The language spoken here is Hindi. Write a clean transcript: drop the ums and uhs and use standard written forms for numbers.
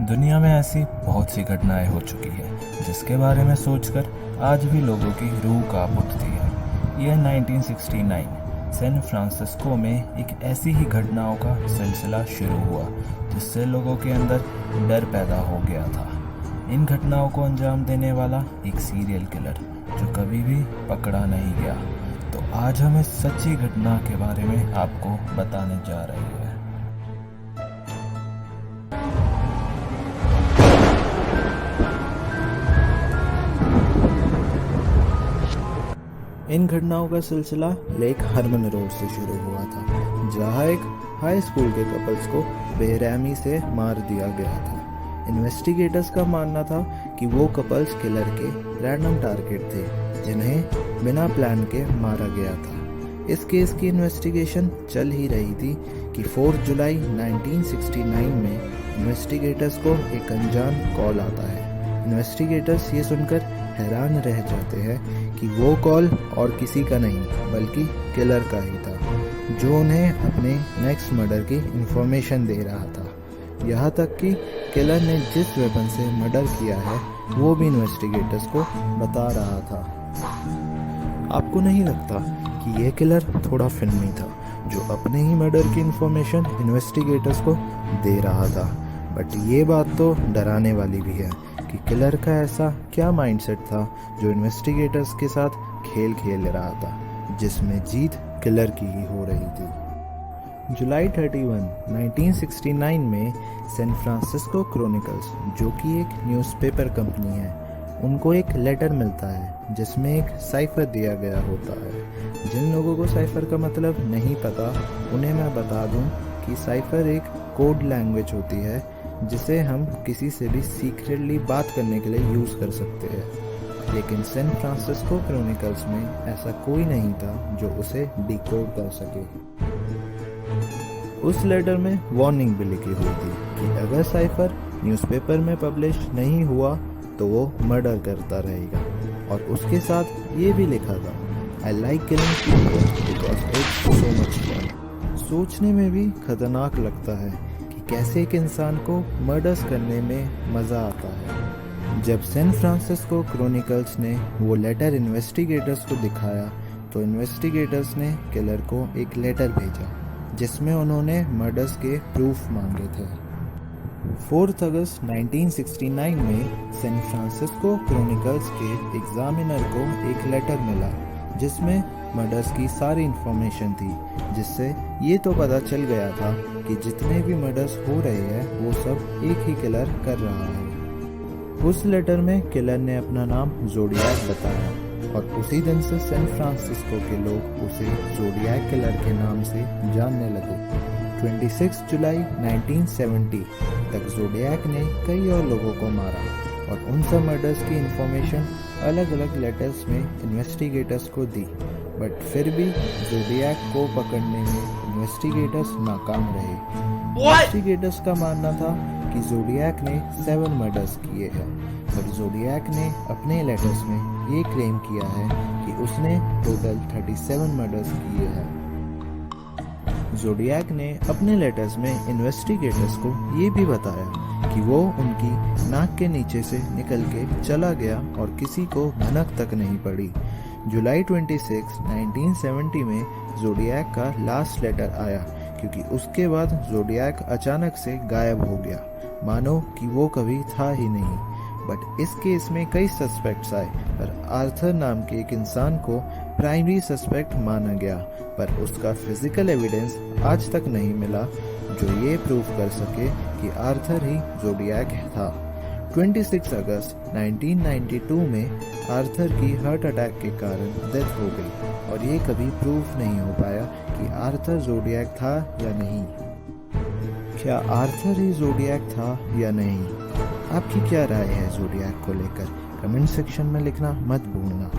दुनिया में ऐसी बहुत सी घटनाएं हो चुकी है जिसके बारे में सोचकर आज भी लोगों की रूह कांप उठती है। यह 1969 सैन फ्रांसिस्को में एक ऐसी ही घटनाओं का सिलसिला शुरू हुआ जिससे लोगों के अंदर डर पैदा हो गया था। इन घटनाओं को अंजाम देने वाला एक सीरियल किलर जो कभी भी पकड़ा नहीं गया। तो आज हम इस सच्ची घटना के बारे में आपको बताने जा रहे हैं। इन घटनाओं का सिलसिला लेक हरमन रोड से शुरू हुआ था, जहां एक हाई स्कूल के कपल्स को बेरहमी से मार दिया गया था। इन्वेस्टिगेटर्स का मानना था कि वो कपल्स किलर के रैंडम टारगेट थे जिन्हें बिना प्लान के मारा गया था। इस केस की इन्वेस्टिगेशन चल ही रही थी कि 4 जुलाई 1969 में इन्वेस्टिगेटर्स को एक अनजान कॉल आता है। इन्वेस्टिगेटर्स ये सुनकर हैरान रह जाते हैं कि वो कॉल और किसी का नहीं बल्कि किलर का ही था, जो उन्हें अपने नेक्स्ट मर्डर की इंफॉर्मेशन दे रहा था। यहाँ तक कि किलर ने जिस वेपन से मर्डर किया है वो भी इन्वेस्टिगेटर्स को बता रहा था। आपको नहीं लगता कि ये किलर थोड़ा फिल्मी था, जो अपने ही मर्डर की इंफॉर्मेशन इन्वेस्टिगेटर्स को दे रहा था? बट ये बात तो डराने वाली भी है कि किलर का ऐसा क्या माइंडसेट था जो इन्वेस्टिगेटर्स के साथ खेल खेल रहा था, जिसमें जीत किलर की ही हो रही थी। जुलाई 31, 1969 में सैन फ्रांसिस्को क्रॉनिकल्स, जो कि एक न्यूज़पेपर कंपनी है, उनको एक लेटर मिलता है जिसमें एक साइफर दिया गया होता है। जिन लोगों को साइफर का मतलब नहीं पता उन्हें मैं बता दूं कि साइफर एक कोड लैंग्वेज होती है जिसे हम किसी से भी सीक्रेटली बात करने के लिए यूज़ कर सकते हैं। लेकिन सैन फ्रांसिस्को क्रॉनिकल्स में ऐसा कोई नहीं था जो उसे डिकोड कर सके। उस लेटर में वार्निंग भी लिखी हुई थी कि अगर साइफर न्यूज़पेपर में पब्लिश नहीं हुआ तो वो मर्डर करता रहेगा, और उसके साथ ये भी लिखा था, I like killing people because it's so much fun. सोचने में भी खतरनाक लगता है कि कैसे एक इंसान को मर्डर्स करने में मज़ा आता है। जब सैन फ्रांसिस्को क्रॉनिकल्स ने वो लेटर इन्वेस्टिगेटर्स को दिखाया तो इन्वेस्टिगेटर्स ने किलर को एक लेटर भेजा जिसमें उन्होंने मर्डर्स के प्रूफ मांगे थे। 4 अगस्त 1969 में सैन फ्रांसिस्को क्रॉनिकल्स के एग्जामिनर को एक लेटर मिला जिसमें मर्डर्स की सारी इंफॉर्मेशन थी, जिससे ये तो पता चल गया था कि जितने भी मर्डर्स हो रहे हैं वो सब एक ही किलर कर रहा है। उस लेटर में किलर ने अपना नाम ज़ोडिएक बताया और उसी दिन से सैन फ्रांसिस्को के लोग उसे ज़ोडिएक किलर के नाम से जानने लगे। 26 जुलाई 1970 तक ज़ोडिएक ने कई और लोगों को मारा और उन सब मर्डर्स की इंफॉर्मेशन अलग अलग लेटर्स में इन्वेस्टिगेटर्स को दी, बट फिर भी ज़ोडिएक को पकड़ने में इन्वेस्टिगेटर्स नाकाम रहे। इन्वेस्टिगेटर्स का मानना था कि ज़ोडिएक ने 7 मर्डर्स किए हैं, पर ज़ोडिएक ने अपने लेटर्स में ये क्लेम किया है कि उसने टोटल 37 मर्डर्स किए हैं। ज़ोडिएक ने अपने लेटर्स में इन्वेस्टिगेटर्स को ये भी बताया कि वो उनकी नाक के नीचे से निकल के चला गया और किसी को भनक तक नहीं पड़ी। जुलाई 26, 1970 में ज़ोडिएक का लास्ट लेटर आया, क्योंकि उसके बाद ज़ोडिएक अचानक से गायब हो गया, मानो कि वो कभी था ही नहीं। बट इस केस में कई सस्पेक्ट्स आए, पर आर्थर नाम के एक इंसान को प्राइमरी सस्पेक्ट माना गया, पर उसका फिजिकल एविडेंस आज तक नहीं मिला जो ये प्रूफ कर सके कि आर्थर ही ज़ोडिएक था। 26 अगस्त 1992 में आर्थर की हार्ट अटैक के कारण डेथ हो गई और ये कभी प्रूफ नहीं हो पाया कि आर्थर ज़ोडिएक था या नहीं। क्या आर्थर ही ज़ोडिएक था या नहीं? आपकी क्या राय है ज़ोडिएक को लेकर? कमेंट सेक्शन में लिखना मत भूलना।